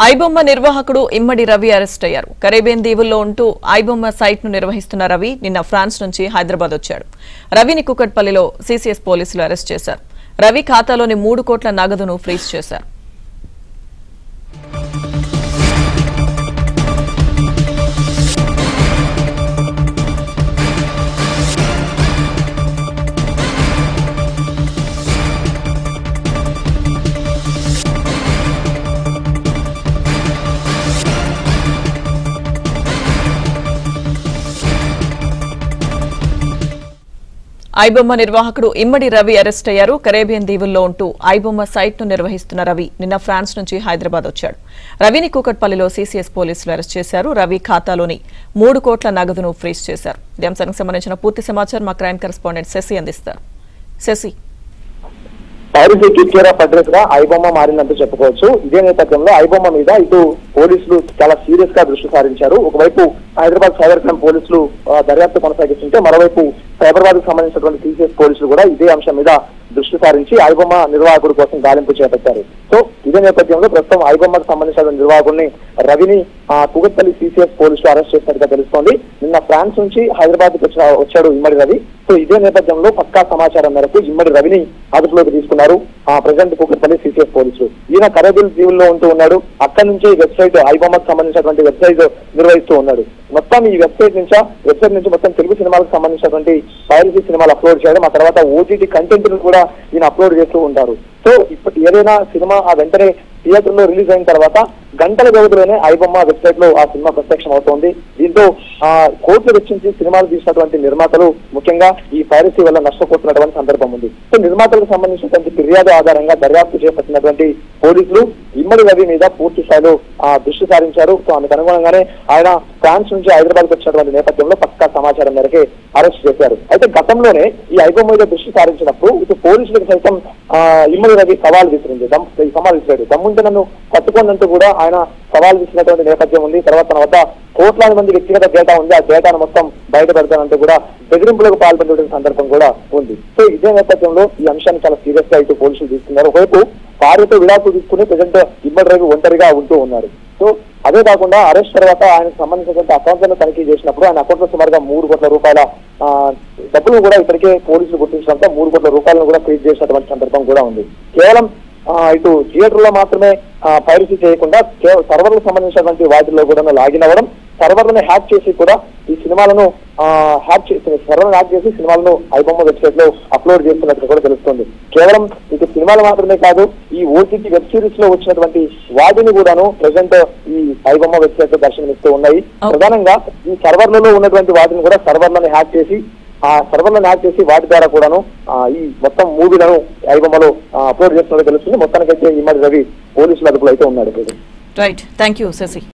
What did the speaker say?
ఐబొమ్మ నిర్వాహకుడు ఇమ్మడి రవి అరెస్ట్ అయ్యారు. కరేబియన్ దీవుల్లో ఉంటూ ఐబొమ్మ సైట్ ను నిర్వహిస్తున్న రవి నిన్న ఫ్రాన్స్ నుంచి హైదరాబాద్ వచ్చాడు. రవిని కుకట్పల్లిలో సిసిఎస్ పోలీసులు అరెస్ట్ చేశారు. రవి ఖాతాలోని 3 కోట్ల నగదును ఫ్రీజ్ చేశారు. ఐబొమ్మ నిర్వాహకుడు ఇమ్మడి రవి అరెస్ట్ అయ్యారు. కరేబియన్ దీవుల్లో ఉంటూ ఐబొమ్మ సైట్ ను నిర్వహిస్తున్న రవి నిన్న ఫ్రాన్స్ నుంచి హైదరాబాద్ వచ్చాడు. రవిని కూకట్పల్లిలో సిసిఎస్ పోలీసులు అరెస్ట్ చేశారు. రవి ఖాతాలోని 3 కోట్ల నగదును ఫ్రీజ్ చేశారు. ఈ అంశానికి సంబంధించిన పూర్తి సమాచారం మా క్రైమ్ కరెస్పాండెంట్ శశి అందిస్తారు. శశి, పైరసీ కిక్కేరా అడ్రస్ గా ఐబొమ్మ మారిందంటూ చెప్పుకోవచ్చు. ఇదే నేపథ్యంలో ఐబొమ్మ మీద ఇటు పోలీసులు చాలా సీరియస్ గా దృష్టి సారించారు. ఒకవైపు హైదరాబాద్ సైబర్ క్రైమ్ పోలీసులు దర్యాప్తు కొనసాగిస్తుంటే, మరోవైపు సైబరాబాద్ కు సంబంధించినటువంటి సిసిఎస్ పోలీసులు కూడా ఇదే అంశం మీద దృష్టి సారించి ఐబొమ్మ నిర్వాహకుడి కోసం గాలింపు చేపట్టారు. సో ఇదే నేపథ్యంలో ప్రస్తుతం ఐబొమ్మకు సంబంధించిన నిర్వాహకుడిని రవిని కూకట్పల్లి సిసిఎస్ పోలీసులు అరెస్ట్ చేసినట్టుగా తెలుస్తోంది. నిన్న ఫ్రాన్స్ నుంచి హైదరాబాద్ వచ్చాడు ఇమ్మడి రవి. సో ఇదే నేపథ్యంలో పక్కా సమాచారం మేరకు ఇమ్మడి రవిని అదుపులోకి తీసుకున్నారు ప్రజెంట్ కూకట్పల్లి సిసిఎస్ పోలీసులు. ఈయన కరేబియన్ దీవుల్లో ఉంటూ ఉన్నాడు. అక్కడి నుంచి వెబ్సైట్ ఐబొమ్మకు సంబంధించినటువంటి వెబ్సైట్ నిర్వహిస్తూ ఉన్నాడు. మొత్తం ఈ వెబ్సైట్ నుంచి మొత్తం తెలుగు సినిమాలకు సంబంధించినటువంటి పైరసీ సినిమాలు అప్లోడ్ చేయడం, ఆ తర్వాత ఓటీటీ కంటెంట్ ను కూడా ఈయన అప్లోడ్ చేస్తూ ఉంటారు. సో ఇప్పుడు ఏదైనా సినిమా ఆ వెంటనే థియేటర్ లో రిలీజ్ అయిన తర్వాత గంటల వ్యవధిలోనే ఐబొమ్మ వెబ్సైట్ లో ఆ సినిమా ప్రత్యక్షం అవుతోంది. దీంతో కోట్లు వెచ్చించి సినిమాలు తీసినటువంటి నిర్మాతలు ముఖ్యంగా ఈ పైరసీ వల్ల నష్టపోతున్నటువంటి సందర్భం ఉంది. సో నిర్మాతలకు సంబంధించినటువంటి ఫిర్యాదు ఆధారంగా దర్యాప్తు చేపట్టినటువంటి పోలీసులు ఇమ్మడి రవి మీద పూర్తి స్థాయిలో దృష్టి సారించారు. సో అందుకు అనుగుణంగానే ఆయన ఫ్రాన్స్ నుంచి హైదరాబాద్ వచ్చినటువంటి నేపథ్యంలో పక్కా సమాచారం మేరకే అరెస్ట్ చేశారు. అయితే గతంలోనే ఈ ఐబొమ్మ మీద దృష్టి సారించినప్పుడు ఇటు పోలీసులకు సైతం ఇమ్మడి రవి సవాల్ విసిరాడు. దమ్ముంటే నన్ను పట్టుకోనంటూ కూడా ఆయన సవాల్ విసిరినటువంటి నేపథ్యం ఉంది. తర్వాత తన వద్ద కోట్లాది మంది వ్యక్తిగత డేటా ఉంది, ఆ డేటాను మొత్తం బయటపెడతానంటూ కూడా బెదిరింపులకు పాల్పడిన సందర్భం కూడా ఉంది. సో ఇదే నేపథ్యంలో ఈ అంశాన్ని చాలా సీరియస్ గా ఇటు పోలీసులు తీసుకున్నారు. ఒకవైపు భార్యతో విడాకులు తీసుకుని ప్రజెంట్ ఇమ్మడి రవి ఒంటరిగా ఉంటూ ఉన్నారు. సో అదే కాకుండా అరెస్ట్ తర్వాత ఆయనకు సంబంధించినటువంటి అకౌంట్లను తనిఖీ చేసినప్పుడు ఆయన అకౌంట్ లో సుమారుగా 3 కోట్ల రూపాయల డబ్బులు కూడా ఇప్పటికే పోలీసులు గుర్తించడంతో 3 కోట్ల రూపాయలను కూడా ఫ్రీజ్ చేసినటువంటి సందర్భం కూడా ఉంది. కేవలం ఇటు థియేటర్ లో మాత్రమే పైరసీ చేయకుండా సర్వర్లకు సంబంధించినటువంటి వాటిల్లో కూడా లాగిన్ అవ్వడం, సర్వర్లను హ్యాక్ చేసి కూడా ఈ సినిమాలను హ్యాక్ చేసి సినిమాలను ఐబొమ్మ వెబ్సైట్ లో అప్లోడ్ చేస్తున్నట్టు కూడా తెలుస్తుంది. కేవలం ఇటు సినిమాలు మాత్రమే కాదు, ఈ ఓటీటీ వెబ్ సిరీస్ లో వచ్చినటువంటి వాటిని కూడాను ప్రెసెంట్ ఈ ఐబొమ్మ వెబ్సైట్ లో దర్శనమిస్తూ ఉన్నాయి. ప్రధానంగా ఈ సర్వర్లలో ఉన్నటువంటి వాటిని కూడా సర్వర్లను హ్యాక్ చేసి వాటి ద్వారా కూడాను ఈ మొత్తం మూవీలను ఐబొమ్మలో అప్లోడ్ చేస్తున్నట్టు తెలుస్తుంది. మొత్తానికైతే ఇమ్మడి రవి పోలీసుల అదుపులో అయితే ఉన్నాడు. Right, thank you Shashi.